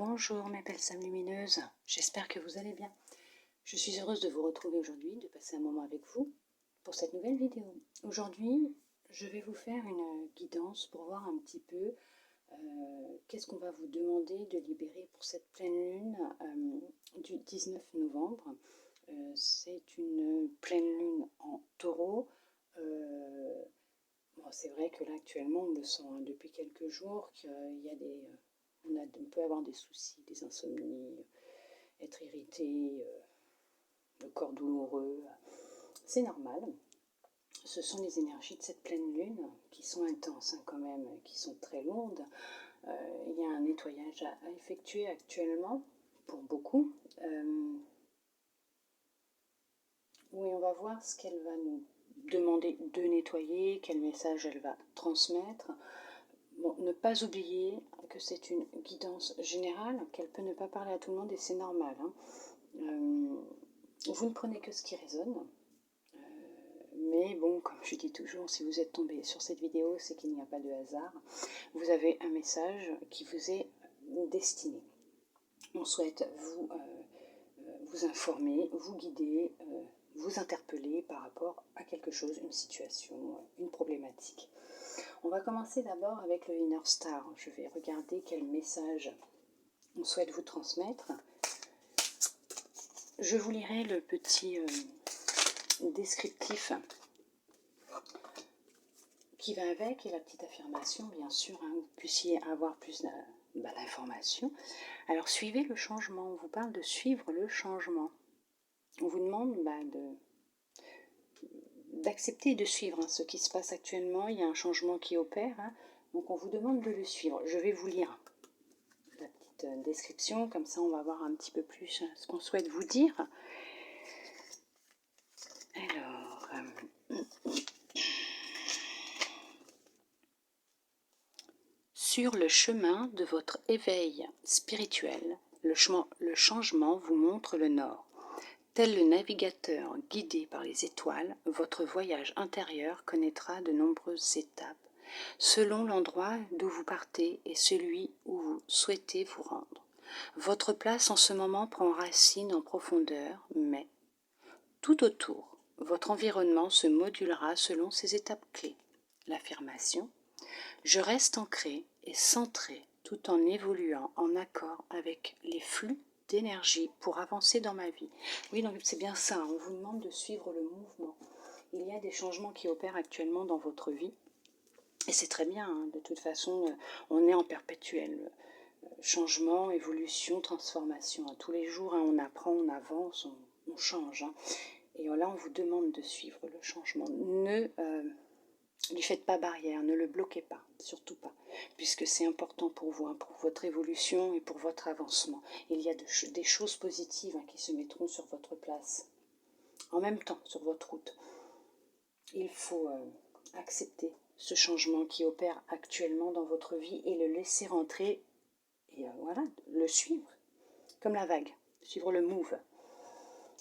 Bonjour mes belles âmes lumineuses, j'espère que vous allez bien. Je suis heureuse de vous retrouver aujourd'hui, de passer un moment avec vous pour cette nouvelle vidéo. Aujourd'hui, je vais vous faire une guidance pour voir un petit peu qu'est-ce qu'on va vous demander de libérer pour cette pleine lune du 19 novembre. C'est une pleine lune en taureau. C'est vrai que là actuellement on le sent depuis quelques jours qu'il y a on peut avoir des soucis, des insomnies, être irrité, le corps douloureux. C'est normal. Ce sont les énergies de cette pleine lune qui sont intenses quand même, qui sont très lourdes. Il y a un nettoyage à effectuer actuellement pour beaucoup. Oui, on va voir ce qu'elle va nous demander de nettoyer, quel message elle va transmettre. Bon, ne pas oublier que c'est une guidance générale, qu'elle peut ne pas parler à tout le monde et c'est normal. Vous ne prenez que ce qui résonne. Mais bon, comme je dis toujours, si vous êtes tombé sur cette vidéo, c'est qu'il n'y a pas de hasard. Vous avez un message qui vous est destiné. On souhaite vous informer, vous guider, vous interpeller par rapport à quelque chose, une situation, une problématique. On va commencer d'abord avec le Inner Star. Je vais regarder quel message on souhaite vous transmettre. Je vous lirai le petit descriptif qui va avec et la petite affirmation, bien sûr, que vous puissiez avoir plus d'informations. Alors, suivez le changement. On vous parle de suivre le changement. On vous demande d'accepter et de suivre ce qui se passe actuellement. Il y a un changement qui opère, donc on vous demande de le suivre. Je vais vous lire la petite description, comme ça on va voir un petit peu plus ce qu'on souhaite vous dire. Alors, sur le chemin de votre éveil spirituel, le changement vous montre le nord. Tel le navigateur guidé par les étoiles, votre voyage intérieur connaîtra de nombreuses étapes, selon l'endroit d'où vous partez et celui où vous souhaitez vous rendre. Votre place en ce moment prend racine en profondeur, mais tout autour, votre environnement se modulera selon ces étapes clés. L'affirmation « Je reste ancré et centré tout en évoluant en accord avec les flux d'énergie pour avancer dans ma vie. » Oui, donc c'est bien ça, on vous demande de suivre le mouvement. Il y a des changements qui opèrent actuellement dans votre vie. Et c'est très bien, de toute façon, on est en perpétuel changement, évolution, transformation. Tous les jours, on apprend, on avance, on change. Et là, on vous demande de suivre le changement. Ne lui faites pas barrière, ne le bloquez pas, surtout pas, puisque c'est important pour vous, pour votre évolution et pour votre avancement. Il y a des choses positives qui se mettront sur votre place, en même temps sur votre route. Il faut accepter ce changement qui opère actuellement dans votre vie et le laisser rentrer, et voilà, le suivre, comme la vague, suivre le move.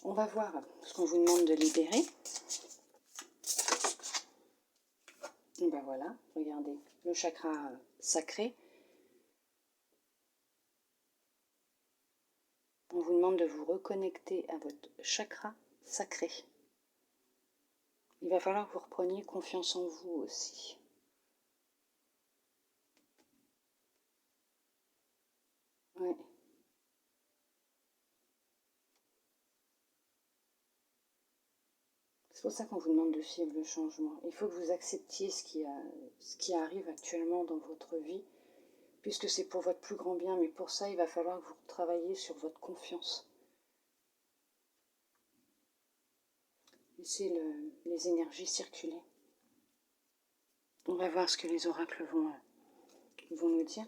On va voir ce qu'on vous demande de libérer. Et ben voilà, regardez, le chakra sacré. On vous demande de vous reconnecter à votre chakra sacré. Il va falloir que vous repreniez confiance en vous aussi. Ouais. C'est pour ça qu'on vous demande de suivre le changement. Il faut que vous acceptiez ce qui arrive actuellement dans votre vie, puisque c'est pour votre plus grand bien. Mais pour ça, il va falloir que vous travailliez sur votre confiance. Laissez les énergies circuler. On va voir ce que les oracles vont nous dire.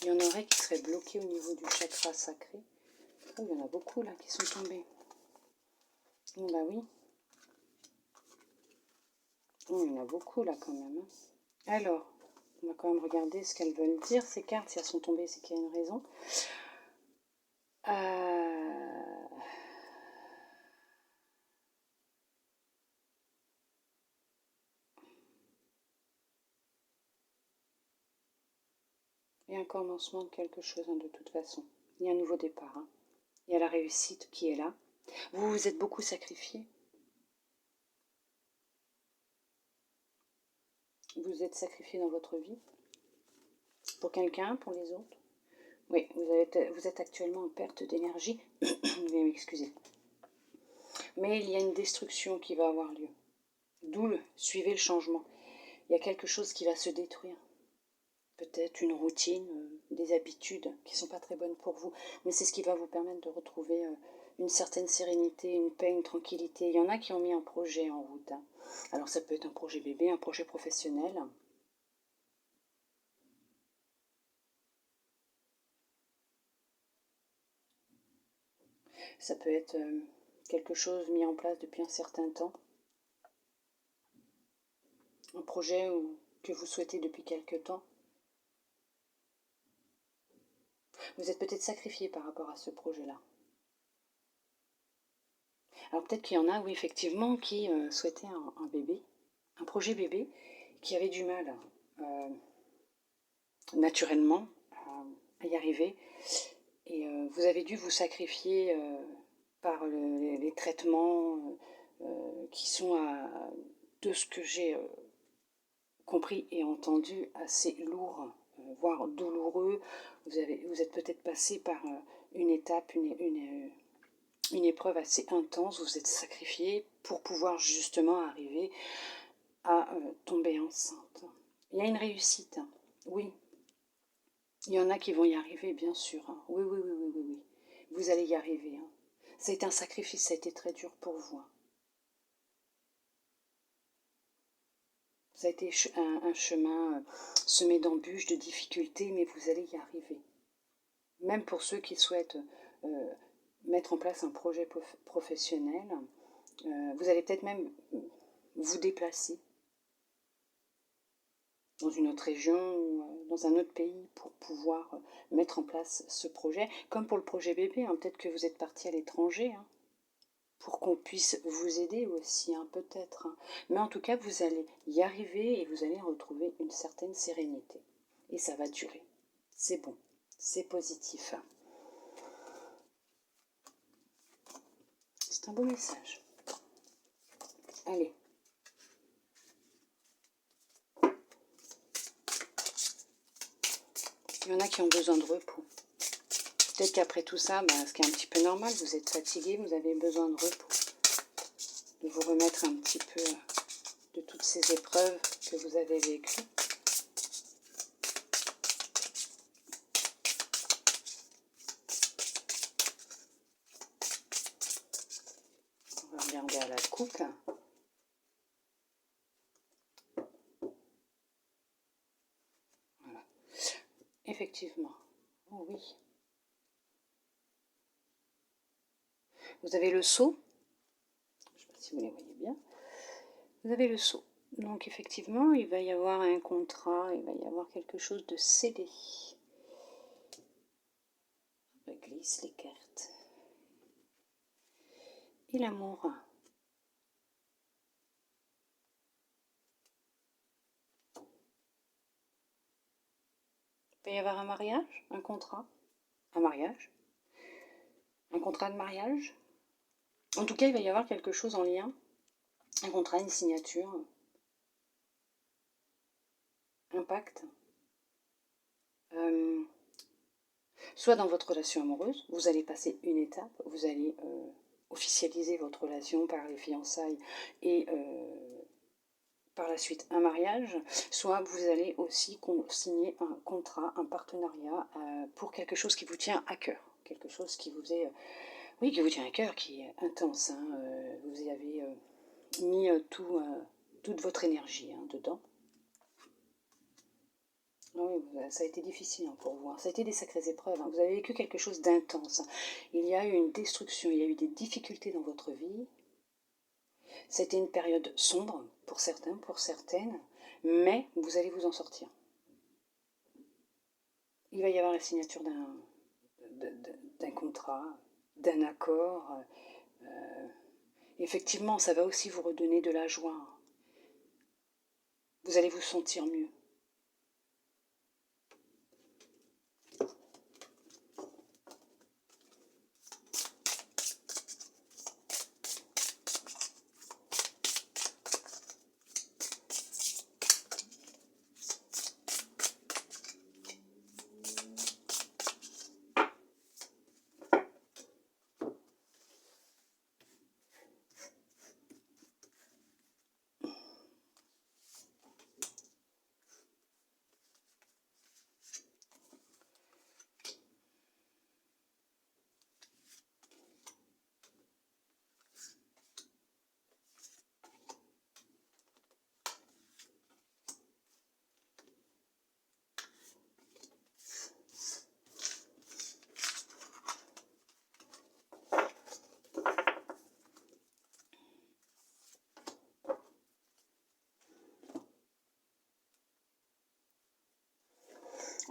Il y en aurait qui seraient bloqués au niveau du chakra sacré. Oh, il y en a beaucoup là qui sont tombés. Oh, bah oui. Oh, il y en a beaucoup là quand même. Alors, on va quand même regarder ce qu'elles veulent dire. Ces cartes, si elles sont tombées, c'est qu'il y a une raison. Il y a un commencement de quelque chose, hein, de toute façon. Il y a un nouveau départ. Hein. Il y a la réussite qui est là. Vous vous êtes beaucoup sacrifié. Vous vous êtes sacrifié dans votre vie. Pour quelqu'un, pour les autres. Oui, vous êtes actuellement en perte d'énergie. Veuillez m'excuser. Mais il y a une destruction qui va avoir lieu. D'où suivez le changement. Il y a quelque chose qui va se détruire. Peut-être une routine, des habitudes qui ne sont pas très bonnes pour vous. Mais c'est ce qui va vous permettre de retrouver une certaine sérénité, une paix, une tranquillité. Il y en a qui ont mis un projet en route. Hein. Alors ça peut être un projet bébé, un projet professionnel. Ça peut être quelque chose mis en place depuis un certain temps. Un projet que vous souhaitez depuis quelque temps. Vous êtes peut-être sacrifié par rapport à ce projet-là. Alors peut-être qu'il y en a, oui, effectivement, qui souhaitaient un bébé, un projet bébé, qui avait du mal naturellement à y arriver. Et vous avez dû vous sacrifier par les traitements qui sont, de ce que j'ai compris et entendu, assez lourds, voire douloureux. Vous êtes peut-être passé par une étape, une épreuve assez intense. Vous êtes sacrifié pour pouvoir justement arriver à tomber enceinte. Il y a une réussite, hein. Oui. Il y en a qui vont y arriver, bien sûr. Hein. Oui, oui, oui, oui, oui, oui. Vous allez y arriver. Hein. Ça a été un sacrifice, ça a été très dur pour vous. Hein. Ça a été un chemin semé d'embûches, de difficultés, mais vous allez y arriver. Même pour ceux qui souhaitent mettre en place un projet professionnel, vous allez peut-être même vous déplacer dans une autre région ou dans un autre pays pour pouvoir mettre en place ce projet. Comme pour le projet bébé, hein, peut-être que vous êtes parti à l'étranger, hein, pour qu'on puisse vous aider aussi, hein, peut-être. Hein. Mais en tout cas, vous allez y arriver et vous allez retrouver une certaine sérénité. Et ça va durer. C'est bon, c'est positif. C'est un beau message. Allez. Il y en a qui ont besoin de repos. Peut-être qu'après tout ça, ce qui est un petit peu normal, vous êtes fatigué, vous avez besoin de repos. De vous remettre un petit peu de toutes ces épreuves que vous avez vécues. On va regarder à la coupe. Voilà. Effectivement. Oh oui. Vous avez le sceau. Je ne sais pas si vous les voyez bien. Vous avez le sceau. Donc effectivement, il va y avoir un contrat, il va y avoir quelque chose de scellé. Je glisse les cartes. Et l'amour. Il peut y avoir un mariage, un contrat, un mariage, un contrat de mariage. En tout cas, il va y avoir quelque chose en lien, un contrat, une signature, un pacte. Soit dans votre relation amoureuse, vous allez passer une étape, vous allez officialiser votre relation par les fiançailles et par la suite un mariage, soit vous allez aussi signer un contrat, un partenariat pour quelque chose qui vous tient à cœur, quelque chose qui vous est, oui, qui vous tient à cœur, qui est intense. Hein, vous y avez mis toute votre énergie, hein, dedans. Oui, ça a été difficile, hein, pour vous. Hein. Ça a été des sacrées épreuves. Hein. Vous avez vécu quelque chose d'intense. Il y a eu une destruction, il y a eu des difficultés dans votre vie. C'était une période sombre pour certains, pour certaines, mais vous allez vous en sortir. Il va y avoir la signature d'un contrat, d'un accord. Effectivement, ça va aussi vous redonner de la joie. Vous allez vous sentir mieux.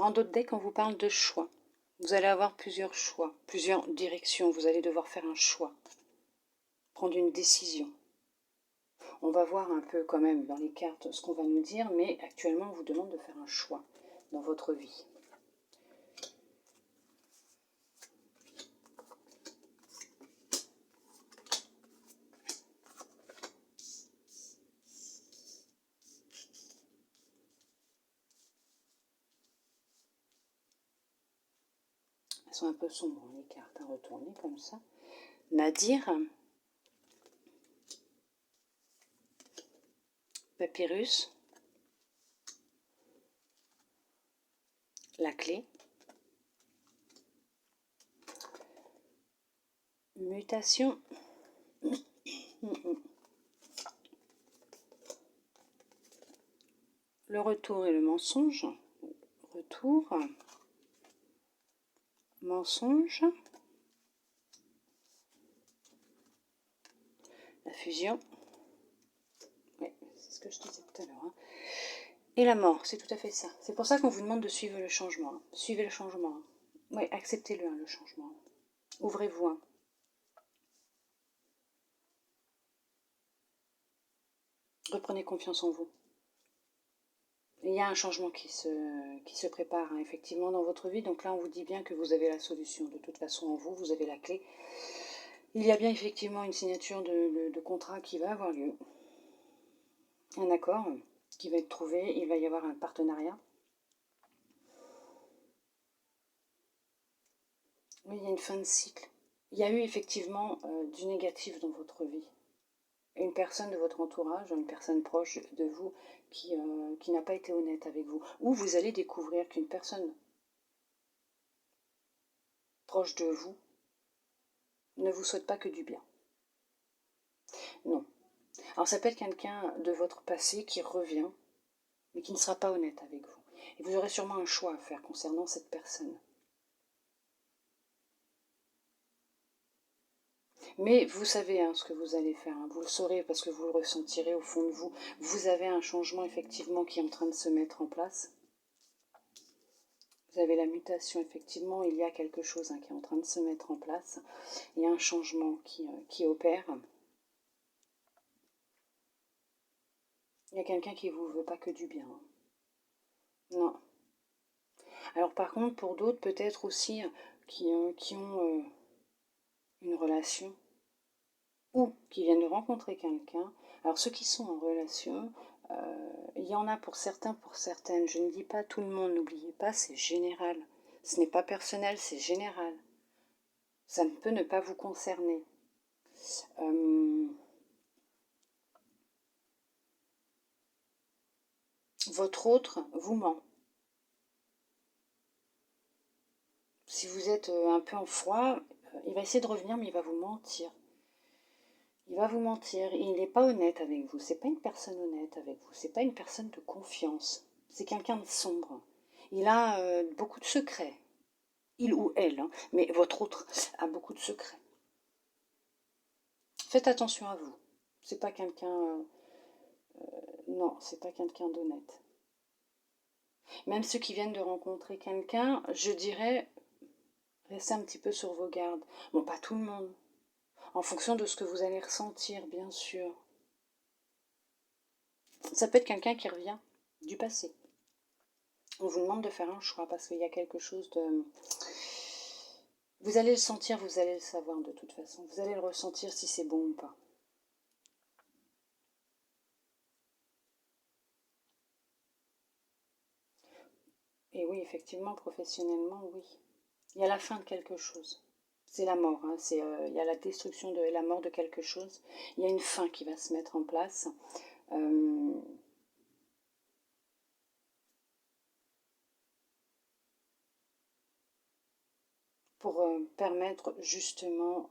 En d'autres decks, on vous parle de choix. Vous allez avoir plusieurs choix, plusieurs directions. Vous allez devoir faire un choix, prendre une décision. On va voir un peu quand même dans les cartes ce qu'on va nous dire, mais actuellement, on vous demande de faire un choix dans votre vie. Elles sont un peu sombres, les cartes, à retourner comme ça. Nadir, Papyrus, la clé, mutation, le retour et le mensonge, retour, mensonge, la fusion, oui, c'est ce que je disais tout à l'heure, hein. Et la mort, c'est tout à fait ça. C'est pour ça qu'on vous demande de suivre le changement. Hein. Suivez le changement. Hein. Oui, acceptez-le, hein, le changement. Ouvrez-vous. Hein. Reprenez confiance en vous. Il y a un changement qui se prépare, hein, effectivement, dans votre vie. Donc là, on vous dit bien que vous avez la solution. De toute façon, en vous, vous avez la clé. Il y a bien effectivement une signature de contrat qui va avoir lieu. Un accord qui va être trouvé. Il va y avoir un partenariat. Oui, il y a une fin de cycle. Il y a eu effectivement du négatif dans votre vie. Une personne de votre entourage, une personne proche de vous qui n'a pas été honnête avec vous. Ou vous allez découvrir qu'une personne proche de vous ne vous souhaite pas que du bien. Non. Alors ça peut être quelqu'un de votre passé qui revient, mais qui ne sera pas honnête avec vous. Et vous aurez sûrement un choix à faire concernant cette personne. Mais vous savez hein, ce que vous allez faire, hein. Vous le saurez parce que vous le ressentirez au fond de vous. Vous avez un changement effectivement qui est en train de se mettre en place. Vous avez la mutation, effectivement, il y a quelque chose hein, qui est en train de se mettre en place. Il y a un changement qui opère. Il y a quelqu'un qui ne vous veut pas que du bien. Non. Alors par contre, pour d'autres, peut-être aussi qui ont une relation ou qui viennent de rencontrer quelqu'un. Alors ceux qui sont en relation, il y en a pour certains, pour certaines. Je ne dis pas tout le monde, n'oubliez pas, c'est général. Ce n'est pas personnel, c'est général. Ça ne peut ne pas vous concerner. Votre autre vous ment. Si vous êtes un peu en froid, il va essayer de revenir, mais il va vous mentir. Il va vous mentir. Il n'est pas honnête avec vous. C'est pas une personne honnête avec vous. C'est pas une personne de confiance. C'est quelqu'un de sombre. Il a beaucoup de secrets. Il ou elle, hein, mais votre autre a beaucoup de secrets. Faites attention à vous. C'est pas quelqu'un. Non, c'est pas quelqu'un d'honnête. Même ceux qui viennent de rencontrer quelqu'un, je dirais, restez un petit peu sur vos gardes. Bon, pas tout le monde. En fonction de ce que vous allez ressentir, bien sûr. Ça peut être quelqu'un qui revient du passé. On vous demande de faire un choix parce qu'il y a quelque chose de... Vous allez le sentir, vous allez le savoir de toute façon. Vous allez le ressentir si c'est bon ou pas. Et oui, effectivement, professionnellement, oui. Il y a la fin de quelque chose. C'est la mort, hein. Il y a la destruction de la mort de quelque chose. Il y a une fin qui va se mettre en place. Pour permettre justement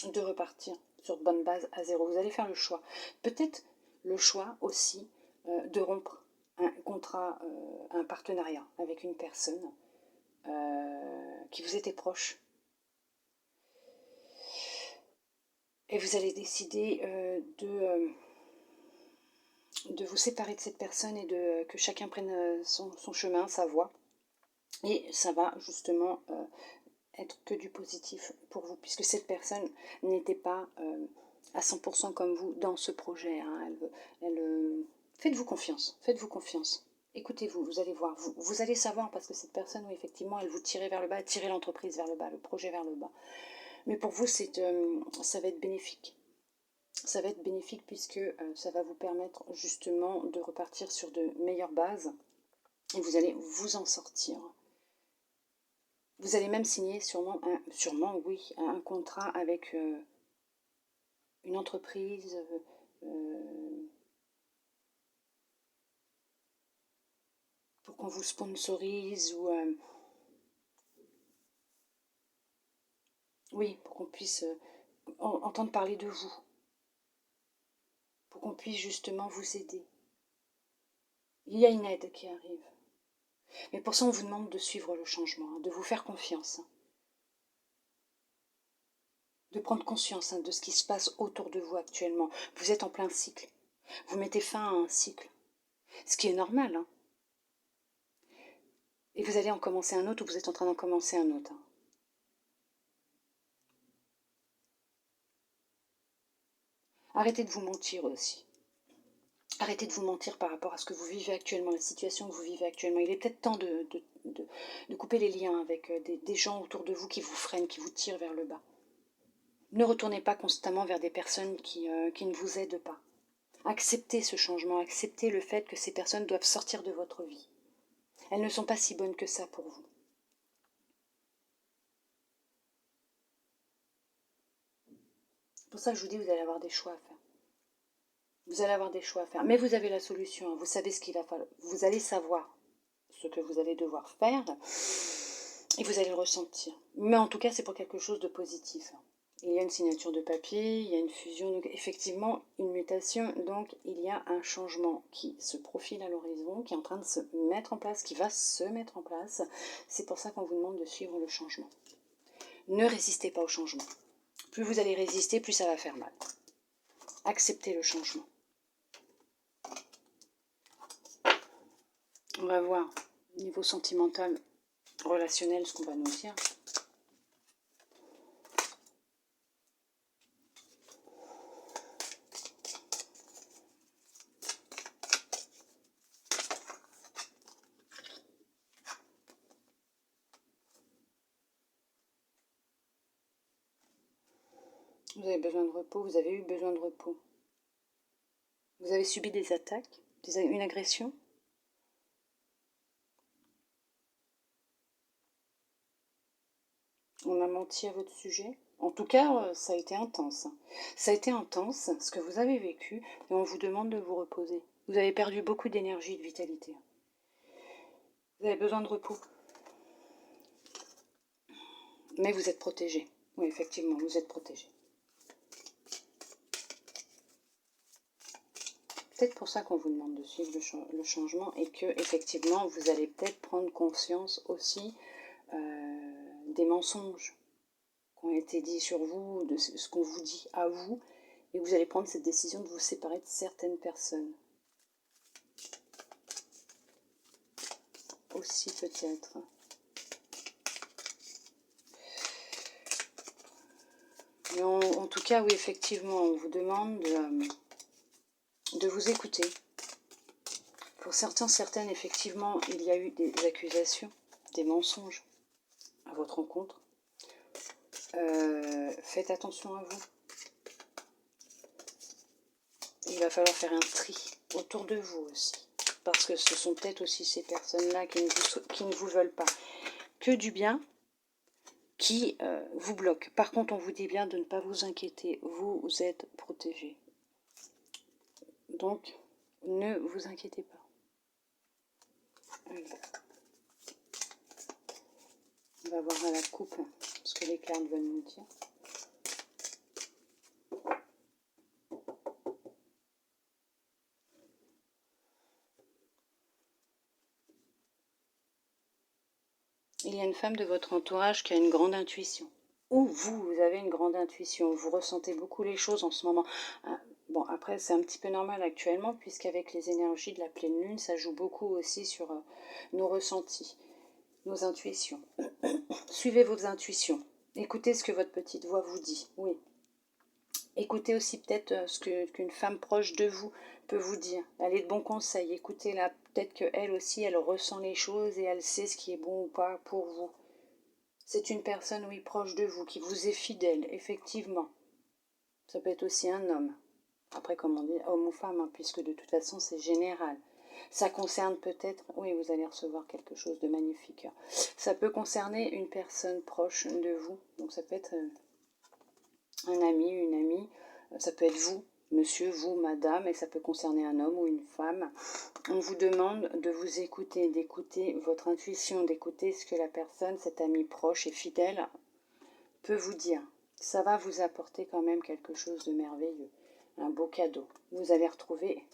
de repartir sur de bonnes bases à zéro. Vous allez faire le choix. Peut-être le choix aussi de rompre un contrat, un partenariat avec une personne qui vous était proche. Et vous allez décider de vous séparer de cette personne et que chacun prenne son chemin, sa voie. Et ça va justement être que du positif pour vous, puisque cette personne n'était pas à 100% comme vous dans ce projet. Hein. Faites-vous confiance, faites-vous confiance. Écoutez-vous, vous allez voir, vous allez savoir, parce que cette personne, oui, effectivement, elle vous tirait vers le bas, elle tirait l'entreprise vers le bas, le projet vers le bas. Mais pour vous, ça va être bénéfique. Ça va être bénéfique puisque ça va vous permettre justement de repartir sur de meilleures bases et vous allez vous en sortir. Vous allez même signer sûrement oui, un contrat avec une entreprise, pour qu'on vous sponsorise ou oui, pour qu'on puisse entendre parler de vous, pour qu'on puisse justement vous aider. Il y a une aide qui arrive. Mais pour ça, on vous demande de suivre le changement, hein, de vous faire confiance, hein, de prendre conscience de ce qui se passe autour de vous actuellement. Vous êtes en plein cycle. Vous mettez fin à un cycle, ce qui est normal. Hein. Et vous allez en commencer un autre ou vous êtes en train d'en commencer un autre. Hein. Arrêtez de vous mentir aussi. Arrêtez de vous mentir par rapport à ce que vous vivez actuellement, la situation que vous vivez actuellement. Il est peut-être temps de couper les liens avec des gens autour de vous qui vous freinent, qui vous tirent vers le bas. Ne retournez pas constamment vers des personnes qui ne vous aident pas. Acceptez ce changement, acceptez le fait que ces personnes doivent sortir de votre vie. Elles ne sont pas si bonnes que ça pour vous. C'est pour ça que je vous dis, vous allez avoir des choix à faire. Vous allez avoir des choix à faire. Mais vous avez la solution, vous savez ce qu'il va falloir. Vous allez savoir ce que vous allez devoir faire et vous allez le ressentir. Mais en tout cas, c'est pour quelque chose de positif. Il y a une signature de papier, il y a une fusion, donc effectivement une mutation, donc il y a un changement qui se profile à l'horizon, qui est en train de se mettre en place, qui va se mettre en place. C'est pour ça qu'on vous demande de suivre le changement. Ne résistez pas au changement. Plus vous allez résister, plus ça va faire mal. Acceptez le changement. On va voir, niveau sentimental, relationnel, ce qu'on va nous dire. Vous avez besoin de repos, vous avez eu besoin de repos. Vous avez subi des attaques, une agression. On a menti à votre sujet. En tout cas, ça a été intense. Ça a été intense, ce que vous avez vécu, et on vous demande de vous reposer. Vous avez perdu beaucoup d'énergie et de vitalité. Vous avez besoin de repos. Mais vous êtes protégé. Oui, effectivement, vous êtes protégé. Peut-être pour ça qu'on vous demande de suivre le changement et que, effectivement, vous allez peut-être prendre conscience aussi des mensonges qui ont été dits sur vous, de ce qu'on vous dit à vous, et vous allez prendre cette décision de vous séparer de certaines personnes. Aussi peut-être. Mais en tout cas, oui, effectivement, on vous demande de vous écouter. Pour certaines, effectivement, il y a eu des accusations, des mensonges à votre rencontre. Faites attention à vous. Il va falloir faire un tri autour de vous aussi. Parce que ce sont peut-être aussi ces personnes-là qui ne vous veulent pas que du bien, qui vous bloquent. Par contre, on vous dit bien de ne pas vous inquiéter. Vous êtes protégés. Donc, ne vous inquiétez pas. Allez. On va voir à la coupe ce que les cartes veulent nous dire. Il y a une femme de votre entourage qui a une grande intuition. Ou vous avez une grande intuition. Vous ressentez beaucoup les choses en ce moment. Bon, après, c'est un petit peu normal actuellement, puisqu'avec les énergies de la pleine lune, ça joue beaucoup aussi sur nos ressentis, nos intuitions. Suivez vos intuitions. Écoutez ce que votre petite voix vous dit. Oui. Écoutez aussi peut-être qu'une femme proche de vous peut vous dire. Elle est de bons conseils. Écoutez-la. Peut-être qu'elle aussi, elle ressent les choses et elle sait ce qui est bon ou pas pour vous. C'est une personne, oui, proche de vous, qui vous est fidèle, effectivement. Ça peut être aussi un homme. Après, comme on dit, homme ou femme, hein, puisque de toute façon, c'est général. Ça concerne peut-être, oui, vous allez recevoir quelque chose de magnifique. Ça peut concerner une personne proche de vous. Donc ça peut être un ami, une amie. Ça peut être vous, monsieur, vous, madame, et ça peut concerner un homme ou une femme. On vous demande de vous écouter, d'écouter votre intuition, d'écouter ce que la personne, cet ami proche et fidèle, peut vous dire. Ça va vous apporter quand même quelque chose de merveilleux. Un beau cadeau. Vous allez retrouver,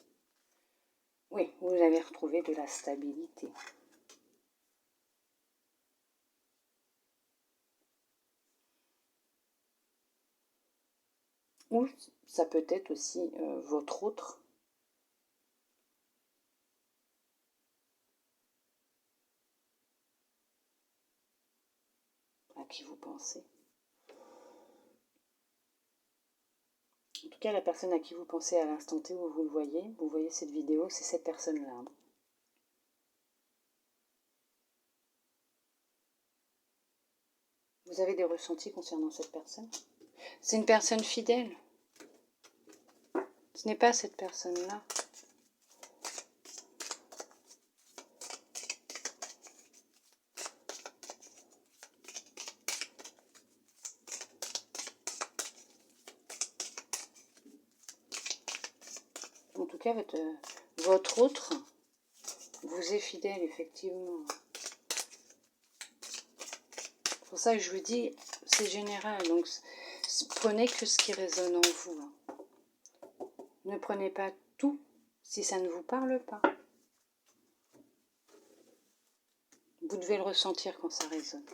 oui, vous allez retrouver de la stabilité. Ou ça peut être aussi votre autre. À qui vous pensez. En tout cas, la personne à qui vous pensez à l'instant T où vous voyez cette vidéo, c'est cette personne-là. Vous avez des ressentis concernant cette personne? C'est une personne fidèle. Ce n'est pas cette personne-là. En tout cas, votre autre vous est fidèle, effectivement. C'est pour ça que je vous dis, c'est général. Donc, prenez que ce qui résonne en vous. Ne prenez pas tout si ça ne vous parle pas. Vous devez le ressentir quand ça résonne.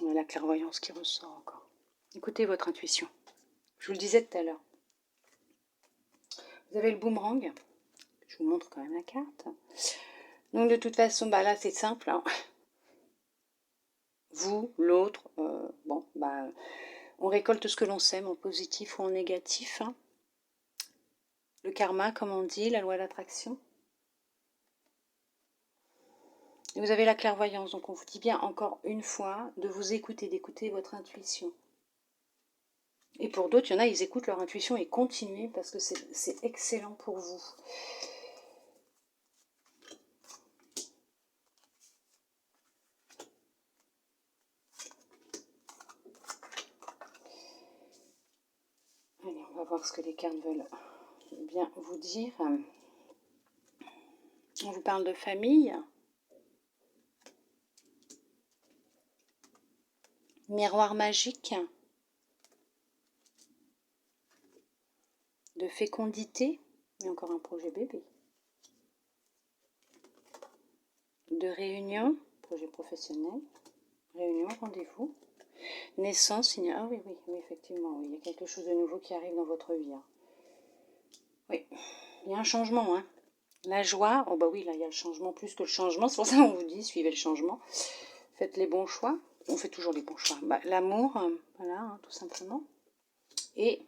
On a la clairvoyance qui ressort encore. Écoutez votre intuition. Je vous le disais tout à l'heure. Vous avez le boomerang. Je vous montre quand même la carte. Donc de toute façon, bah là c'est simple. Hein. Vous, l'autre, on récolte ce que l'on sème en positif ou en négatif. Hein. Le karma, comme on dit, la loi d'attraction. Et vous avez la clairvoyance, donc on vous dit bien encore une fois de vous écouter, d'écouter votre intuition. Et pour d'autres, il y en a, ils écoutent leur intuition et continuent parce que c'est excellent pour vous. Allez, on va voir ce que les cartes veulent bien vous dire. On vous parle de famille. Miroir magique. De fécondité. Et encore un projet bébé. De réunion. Projet professionnel. Réunion, rendez-vous. Naissance, ah oui, effectivement, oui, il y a quelque chose de nouveau qui arrive dans votre vie. Hein. Oui, il y a un changement. Hein. La joie, oh bah oui, là il y a le changement plus que le changement, c'est pour ça qu'on vous dit, suivez le changement. Faites les bons choix, on fait toujours les bons choix. Bah, l'amour, voilà, hein, tout simplement. Et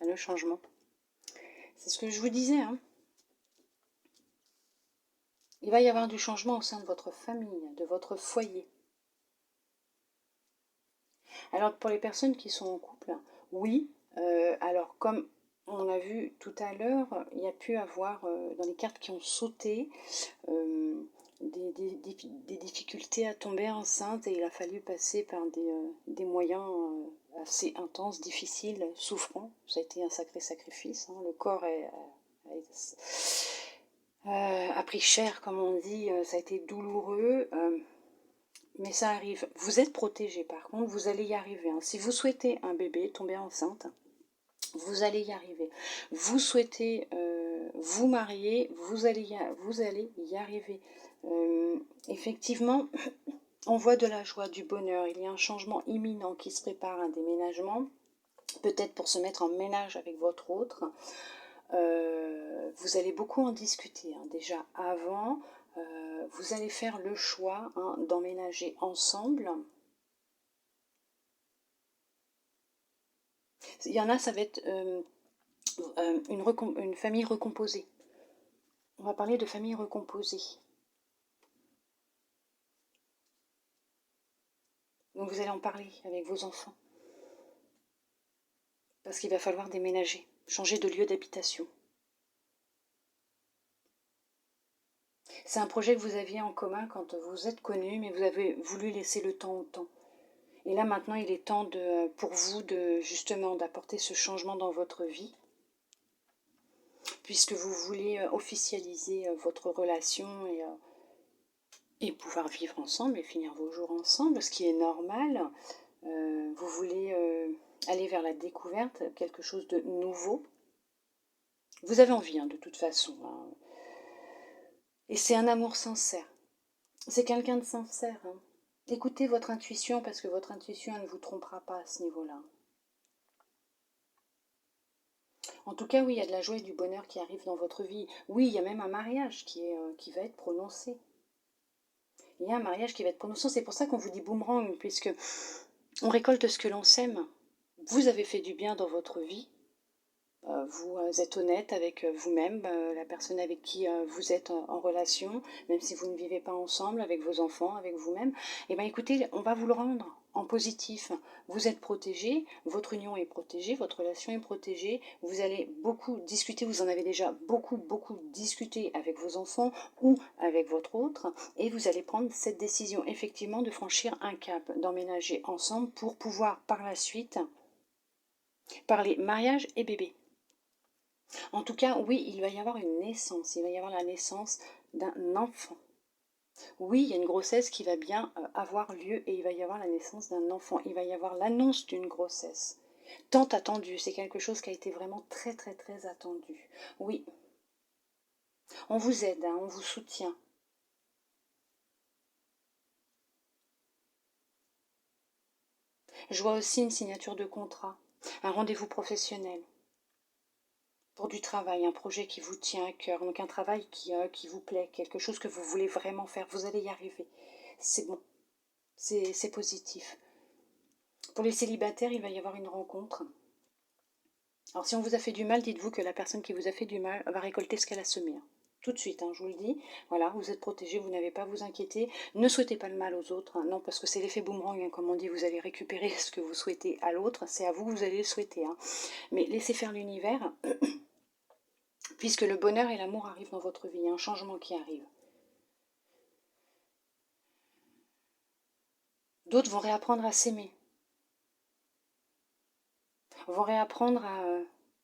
le changement. C'est ce que je vous disais. Hein. Il va y avoir du changement au sein de votre famille, de votre foyer. Alors pour les personnes qui sont en couple, oui, alors comme on a vu tout à l'heure, il y a pu avoir dans les cartes qui ont sauté des difficultés à tomber enceinte et il a fallu passer par des moyens assez intenses, difficiles, souffrants. Ça a été un sacré sacrifice. Hein. Le corps a pris cher, comme on dit, ça a été douloureux, mais ça arrive. Vous êtes protégé, par contre, vous allez y arriver. Hein. Si vous souhaitez un bébé, tomber enceinte, vous allez y arriver. Vous souhaitez vous marier, vous allez y arriver. Effectivement, on voit de la joie, du bonheur. Il y a un changement imminent qui se prépare, un déménagement. Peut-être pour se mettre en ménage avec votre autre. Vous allez beaucoup en discuter hein, déjà avant. Vous allez faire le choix hein, d'emménager ensemble. Il y en a, ça va être une famille recomposée. On va parler de famille recomposée. Donc vous allez en parler avec vos enfants. Parce qu'il va falloir déménager, changer de lieu d'habitation. C'est un projet que vous aviez en commun quand vous êtes connus, mais vous avez voulu laisser le temps au temps. Et là maintenant, il est temps pour vous justement d'apporter ce changement dans votre vie, puisque vous voulez officialiser votre relation et pouvoir vivre ensemble et finir vos jours ensemble, ce qui est normal. Vous voulez aller vers la découverte, quelque chose de nouveau. Vous avez envie, hein, de toute façon. Hein. Et c'est un amour sincère. C'est quelqu'un de sincère. Hein. Écoutez votre intuition, parce que votre intuition elle ne vous trompera pas à ce niveau-là. En tout cas, oui, il y a de la joie et du bonheur qui arrivent dans votre vie. Oui, il y a même un mariage qui va être prononcé. Il y a un mariage qui va être prononcé. C'est pour ça qu'on vous dit boomerang, puisque on récolte ce que l'on sème. Vous avez fait du bien dans votre vie. Vous êtes honnête avec vous-même, la personne avec qui vous êtes en relation, même si vous ne vivez pas ensemble, avec vos enfants, avec vous-même. Eh bien écoutez, on va vous le rendre en positif. Vous êtes protégé, votre union est protégée, votre relation est protégée. Vous allez beaucoup discuter, vous en avez déjà beaucoup discuté avec vos enfants ou avec votre autre. Et vous allez prendre cette décision effectivement de franchir un cap, d'emménager ensemble pour pouvoir par la suite parler mariage et bébé. En tout cas, oui, il va y avoir une naissance, il va y avoir la naissance d'un enfant. Oui, il y a une grossesse qui va bien avoir lieu et il va y avoir la naissance d'un enfant. Il va y avoir l'annonce d'une grossesse. Tant attendue, c'est quelque chose qui a été vraiment très attendu. Oui, on vous aide, hein, on vous soutient. Je vois aussi une signature de contrat, un rendez-vous professionnel. Pour du travail, un projet qui vous tient à cœur, donc un travail qui vous plaît, quelque chose que vous voulez vraiment faire, vous allez y arriver. C'est bon, c'est positif. Pour les célibataires, il va y avoir une rencontre. Alors si on vous a fait du mal, dites-vous que la personne qui vous a fait du mal va récolter ce qu'elle a semé. Hein. Tout de suite, hein, je vous le dis. Voilà, vous êtes protégés, vous n'avez pas à vous inquiéter. Ne souhaitez pas le mal aux autres. Hein, non, parce que c'est l'effet boomerang, hein, comme on dit, vous allez récupérer ce que vous souhaitez à l'autre. C'est à vous que vous allez le souhaiter. Hein. Mais laissez faire l'univers. Puisque le bonheur et l'amour arrivent dans votre vie, il y a un changement qui arrive. D'autres vont réapprendre à s'aimer, vont réapprendre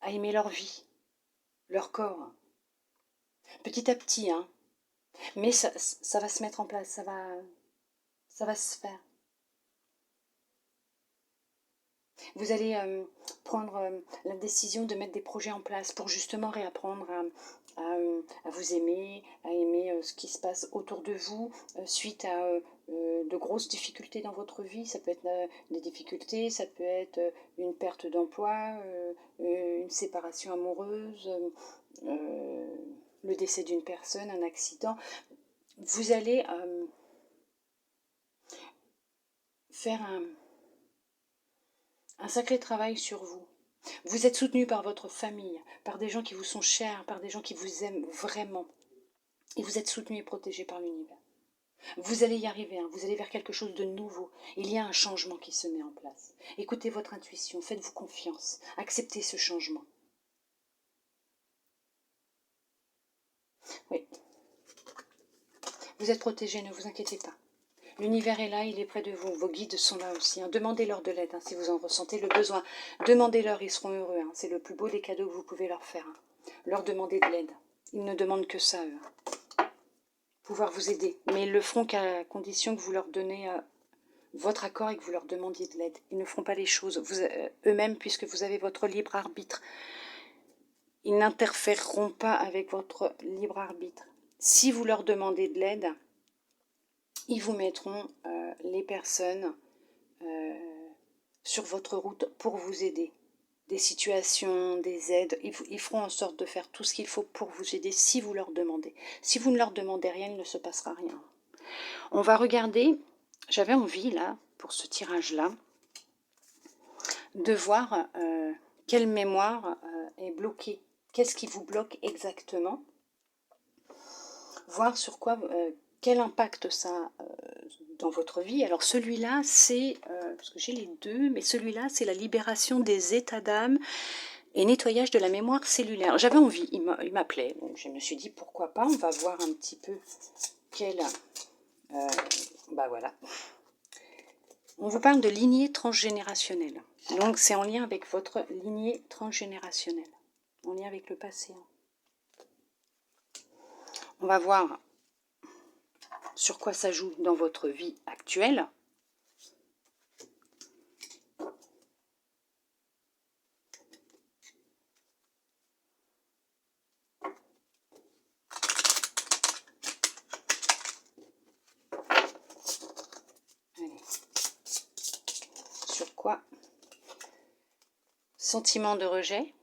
à aimer leur vie, leur corps, petit à petit, hein. Mais ça va se mettre en place, ça va se faire. Vous allez prendre la décision de mettre des projets en place pour justement réapprendre à vous aimer, à aimer ce qui se passe autour de vous suite à de grosses difficultés dans votre vie. Ça peut être des difficultés, ça peut être une perte d'emploi, une séparation amoureuse, le décès d'une personne, un accident. Vous allez faire un sacré travail sur vous. Vous êtes soutenu par votre famille, par des gens qui vous sont chers, par des gens qui vous aiment vraiment. Et vous êtes soutenu et protégé par l'univers. Vous allez y arriver, hein, vous allez vers quelque chose de nouveau. Il y a un changement qui se met en place. Écoutez votre intuition, faites-vous confiance, acceptez ce changement. Oui. Vous êtes protégé, ne vous inquiétez pas. L'univers est là, il est près de vous. Vos guides sont là aussi. Hein. Demandez-leur de l'aide hein, si vous en ressentez le besoin. Demandez-leur, ils seront heureux. Hein. C'est le plus beau des cadeaux que vous pouvez leur faire. Hein. Leur demander de l'aide. Ils ne demandent que ça, eux. Pouvoir vous aider. Mais ils le feront qu'à condition que vous leur donnez votre accord et que vous leur demandiez de l'aide. Ils ne feront pas les choses eux-mêmes puisque vous avez votre libre arbitre. Ils n'interféreront pas avec votre libre arbitre. Si vous leur demandez de l'aide, ils vous mettront les personnes sur votre route pour vous aider. Des situations, des aides, ils feront en sorte de faire tout ce qu'il faut pour vous aider si vous leur demandez. Si vous ne leur demandez rien, il ne se passera rien. On va regarder, j'avais envie là, pour ce tirage-là, de voir quelle mémoire est bloquée. Qu'est-ce qui vous bloque exactement? Voir sur quoi, quel impact ça a dans votre vie. Alors celui-là, c'est, parce que j'ai les deux, mais celui-là, c'est la libération des états d'âme et nettoyage de la mémoire cellulaire. J'avais envie, il m'appelait, donc je me suis dit pourquoi pas, on va voir un petit peu quel... bah voilà. On vous parle de lignée transgénérationnelle. Donc c'est en lien avec votre lignée transgénérationnelle, en lien avec le passé. On va voir sur quoi ça joue dans votre vie actuelle. Allez. Sur quoi? Sentiment de rejet.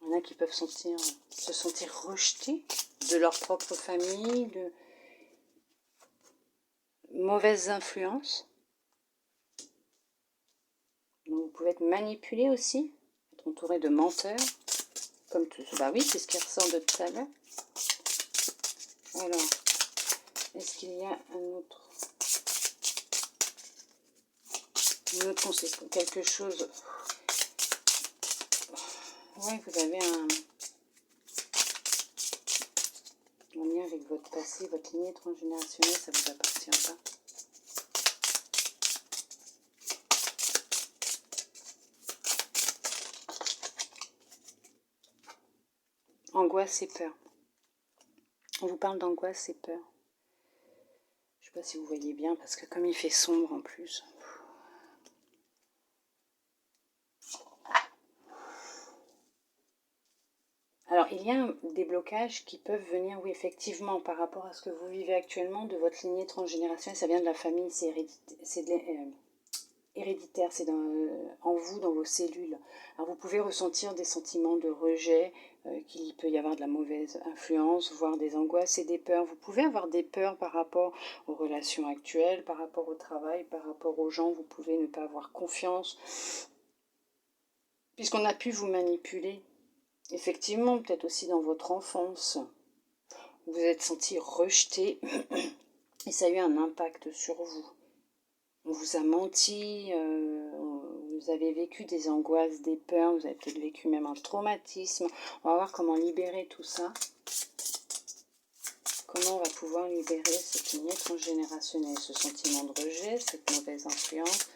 Il y en a qui peuvent se sentir rejetés de leur propre famille, de mauvaises influences. Donc vous pouvez être manipulé aussi, être entouré de menteurs, comme tout. Bah oui, c'est ce qui ressort de tout à l'heure. Alors, est-ce qu'il y a une autre conséquence, quelque chose? Ouais, vous avez un lien avec votre passé, votre lignée transgénérationnelle, ça vous appartient pas. Angoisse et peur. On vous parle d'angoisse et peur. Je ne sais pas si vous voyez bien, parce que comme il fait sombre en plus. Alors, il y a des blocages qui peuvent venir, oui, effectivement, par rapport à ce que vous vivez actuellement, de votre lignée transgénérationnelle. Ça vient de la famille, c'est héréditaire, c'est en vous, dans vos cellules. Alors, vous pouvez ressentir des sentiments de rejet, qu'il peut y avoir de la mauvaise influence, voire des angoisses et des peurs. Vous pouvez avoir des peurs par rapport aux relations actuelles, par rapport au travail, par rapport aux gens. Vous pouvez ne pas avoir confiance, puisqu'on a pu vous manipuler. Effectivement, peut-être aussi dans votre enfance, vous vous êtes senti rejeté et ça a eu un impact sur vous. On vous a menti, vous avez vécu des angoisses, des peurs, vous avez peut-être vécu même un traumatisme. On va voir comment libérer tout ça. Comment on va pouvoir libérer cette lignée transgénérationnelle, ce sentiment de rejet, cette mauvaise influence,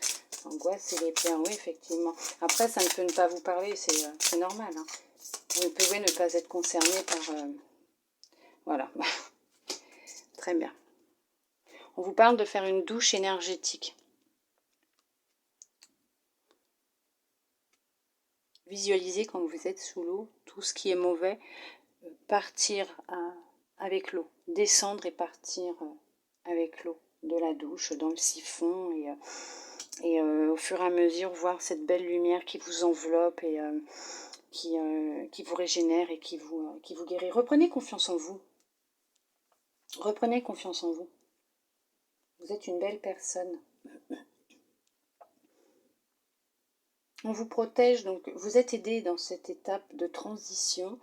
l'angoisse et les peurs. Oui, effectivement. Après, ça ne peut ne pas vous parler, c'est normal. Hein. Vous pouvez ne pas être concerné par... voilà. Très bien. On vous parle de faire une douche énergétique. Visualisez quand vous êtes sous l'eau, tout ce qui est mauvais, partir avec l'eau. Descendre et partir avec l'eau de la douche, dans le siphon. Et au fur et à mesure, voir cette belle lumière qui vous enveloppe et qui vous régénère et qui vous guérit. Reprenez confiance en vous. Reprenez confiance en vous. Vous êtes une belle personne. On vous protège, donc vous êtes aidé dans cette étape de transition.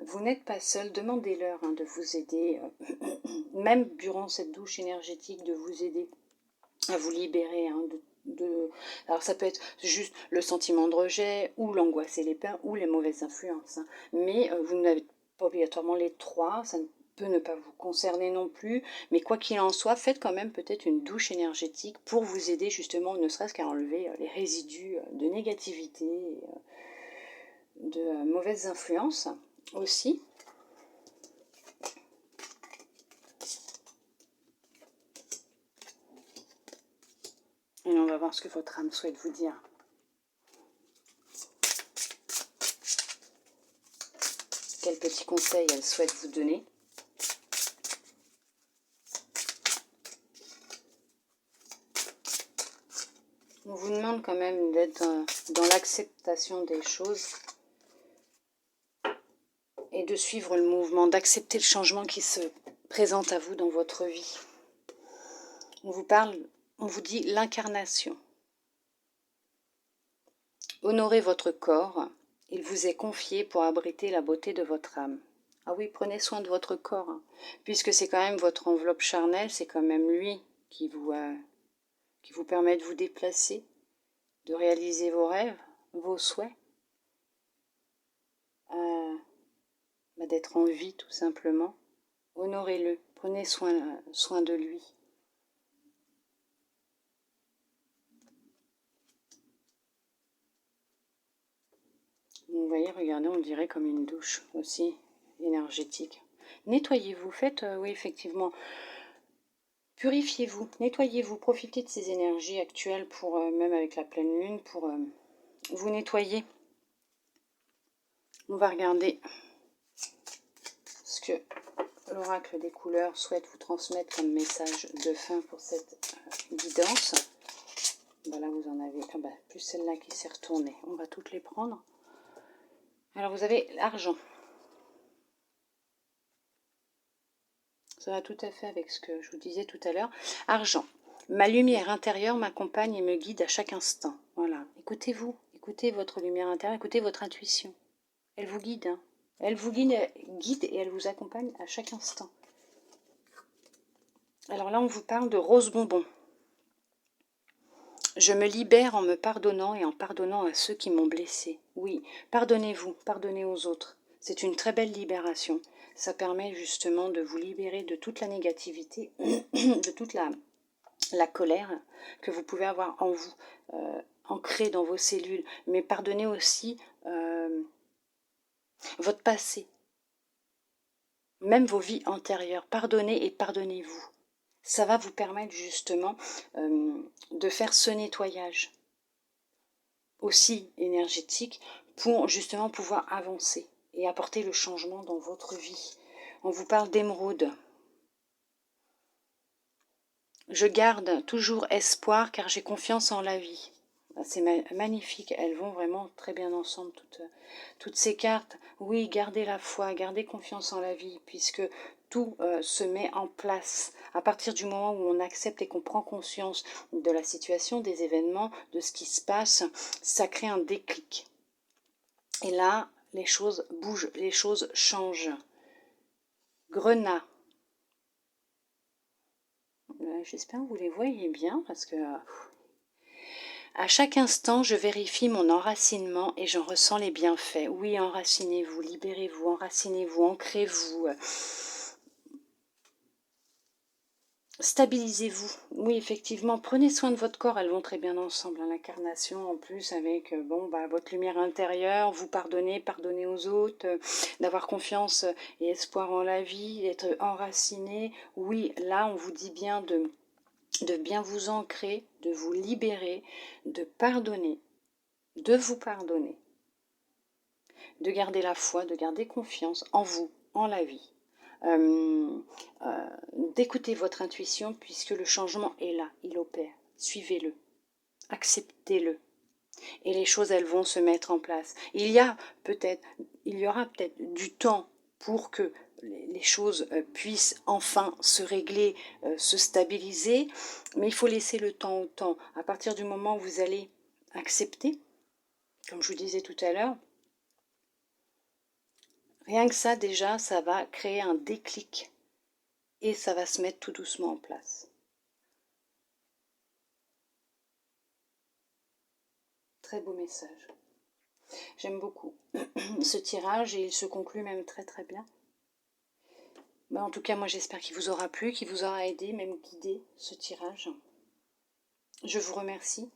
Vous n'êtes pas seul, demandez-leur de vous aider, même durant cette douche énergétique, de vous aider à vous libérer alors ça peut être juste le sentiment de rejet, ou l'angoisse et les peurs, ou les mauvaises influences. Hein. Mais vous n'avez pas obligatoirement les trois, ça ne peut ne pas vous concerner non plus. Mais quoi qu'il en soit, faites quand même peut-être une douche énergétique pour vous aider justement, ne serait-ce qu'à enlever les résidus de négativité, de mauvaises influences aussi. Et on va voir ce que votre âme souhaite vous dire. Quels petits conseils elle souhaite vous donner. On vous demande quand même d'être dans l'acceptation des choses et de suivre le mouvement, d'accepter le changement qui se présente à vous dans votre vie. On vous parle, on vous dit l'incarnation. Honorez votre corps, il vous est confié pour abriter la beauté de votre âme. Ah oui, prenez soin de votre corps, hein, puisque c'est quand même votre enveloppe charnelle, c'est quand même lui qui vous permet de vous déplacer, de réaliser vos rêves, vos souhaits, d'être en vie tout simplement. Honorez-le, prenez soin de lui. Vous voyez, regardez, on dirait comme une douche aussi énergétique. Nettoyez-vous, faites, oui effectivement, purifiez-vous, nettoyez-vous, profitez de ces énergies actuelles pour, même avec la pleine lune, pour vous nettoyer. On va regarder ce que l'oracle des couleurs souhaite vous transmettre comme message de fin pour cette guidance. Voilà, vous en avez, plus celle-là qui s'est retournée. On va toutes les prendre. Alors vous avez l'argent. Ça va tout à fait avec ce que je vous disais tout à l'heure. Argent. Ma lumière intérieure m'accompagne et me guide à chaque instant. Voilà. Écoutez-vous. Écoutez votre lumière intérieure. Écoutez votre intuition. Elle vous guide. Hein. Elle vous guide et elle vous accompagne à chaque instant. Alors là, on vous parle de rose bonbon. Je me libère en me pardonnant et en pardonnant à ceux qui m'ont blessé. Oui, pardonnez-vous, pardonnez aux autres. C'est une très belle libération. Ça permet justement de vous libérer de toute la négativité, de toute la colère que vous pouvez avoir en vous, ancrée dans vos cellules. Mais pardonnez aussi votre passé, même vos vies antérieures. Pardonnez et pardonnez-vous. Ça va vous permettre justement de faire ce nettoyage aussi énergétique pour justement pouvoir avancer et apporter le changement dans votre vie. On vous parle d'émeraude. Je garde toujours espoir car j'ai confiance en la vie. C'est magnifique, elles vont vraiment très bien ensemble, toutes ces cartes. Oui, gardez la foi, gardez confiance en la vie, puisque tout se met en place. À partir du moment où on accepte et qu'on prend conscience de la situation, des événements, de ce qui se passe, ça crée un déclic. Et là, les choses bougent, les choses changent. Grenat. J'espère que vous les voyez bien, parce que... À chaque instant, je vérifie mon enracinement et j'en ressens les bienfaits. Oui, enracinez-vous, libérez-vous, enracinez-vous, ancrez-vous. Stabilisez-vous. Oui, effectivement, prenez soin de votre corps. Elles vont très bien ensemble. Hein, l'incarnation, en plus, avec votre lumière intérieure, vous pardonnez, pardonnez aux autres, d'avoir confiance et espoir en la vie, d'être enraciné. Oui, là, on vous dit bien de bien vous ancrer, de vous libérer, de pardonner, de vous pardonner, de garder la foi, de garder confiance en vous, en la vie. D'écouter votre intuition puisque le changement est là, il opère. Suivez-le, acceptez-le et les choses elles vont se mettre en place. Il y aura peut-être du temps pour que les choses puissent enfin se régler, se stabiliser, mais il faut laisser le temps au temps. À partir du moment où vous allez accepter, comme je vous disais tout à l'heure, rien que ça déjà, ça va créer un déclic et ça va se mettre tout doucement en place. Très beau message. J'aime beaucoup ce tirage et il se conclut même très très bien. En tout cas, moi j'espère qu'il vous aura plu, qu'il vous aura aidé, même guidé ce tirage. Je vous remercie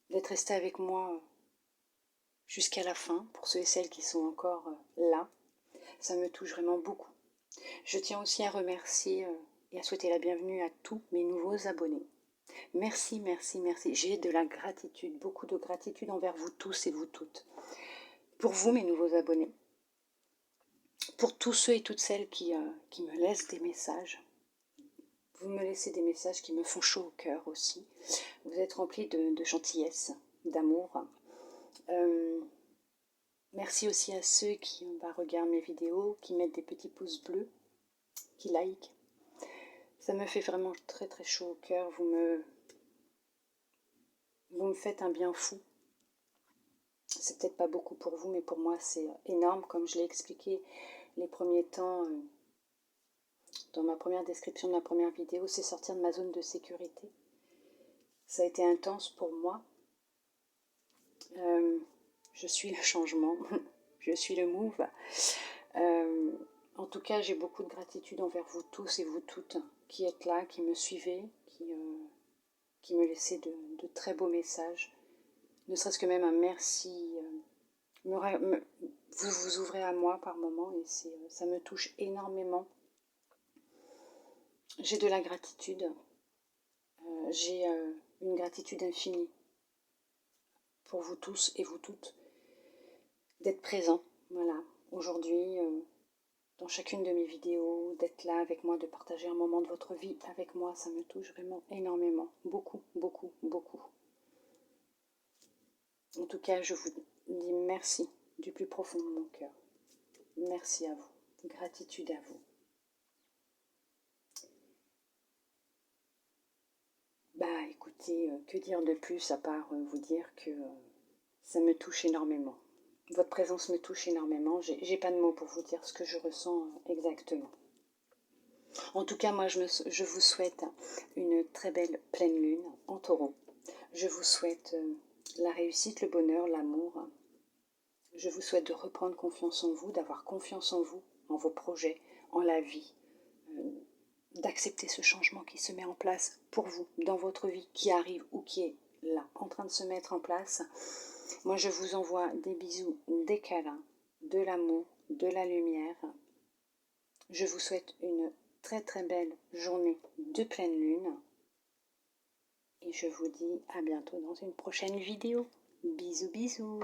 d'être resté avec moi jusqu'à la fin, pour ceux et celles qui sont encore là. Ça me touche vraiment beaucoup. Je tiens aussi à remercier et à souhaiter la bienvenue à tous mes nouveaux abonnés. Merci, merci, merci. J'ai de la gratitude, beaucoup de gratitude envers vous tous et vous toutes. Pour vous, mes nouveaux abonnés. Pour tous ceux et toutes celles qui me laissent des messages. Vous me laissez des messages qui me font chaud au cœur aussi. Vous êtes remplis de gentillesse, d'amour. Merci aussi à ceux qui regardent mes vidéos, qui mettent des petits pouces bleus, qui like. Ça me fait vraiment très très chaud au cœur. Vous me faites un bien fou. C'est peut-être pas beaucoup pour vous, mais pour moi c'est énorme. Comme je l'ai expliqué les premiers temps, dans ma première description de ma première vidéo, c'est sortir de ma zone de sécurité. Ça a été intense pour moi. Je suis le changement, je suis le move. En tout cas, j'ai beaucoup de gratitude envers vous tous et vous toutes qui êtes là, qui me suivez, qui me laissez de très beaux messages. Ne serait-ce que même un merci. Vous vous ouvrez à moi par moments et ça me touche énormément. J'ai de la gratitude. J'ai une gratitude infinie pour vous tous et vous toutes d'être présents, voilà, aujourd'hui, dans chacune de mes vidéos, d'être là avec moi, de partager un moment de votre vie avec moi, ça me touche vraiment énormément, beaucoup, beaucoup, beaucoup. En tout cas, je vous dis merci du plus profond de mon cœur. Merci à vous, gratitude à vous. Bah écoutez, que dire de plus à part vous dire que ça me touche énormément. Votre présence me touche énormément. J'ai pas de mots pour vous dire ce que je ressens exactement. En tout cas, moi, je vous souhaite une très belle pleine lune en taureau. Je vous souhaite la réussite, le bonheur, l'amour. Je vous souhaite de reprendre confiance en vous, d'avoir confiance en vous, en vos projets, en la vie, d'accepter ce changement qui se met en place pour vous, dans votre vie, qui arrive ou qui est là, en train de se mettre en place. Moi, je vous envoie des bisous, des câlins, de l'amour, de la lumière. Je vous souhaite une très très belle journée de pleine lune. Et je vous dis à bientôt dans une prochaine vidéo. Bisous bisous.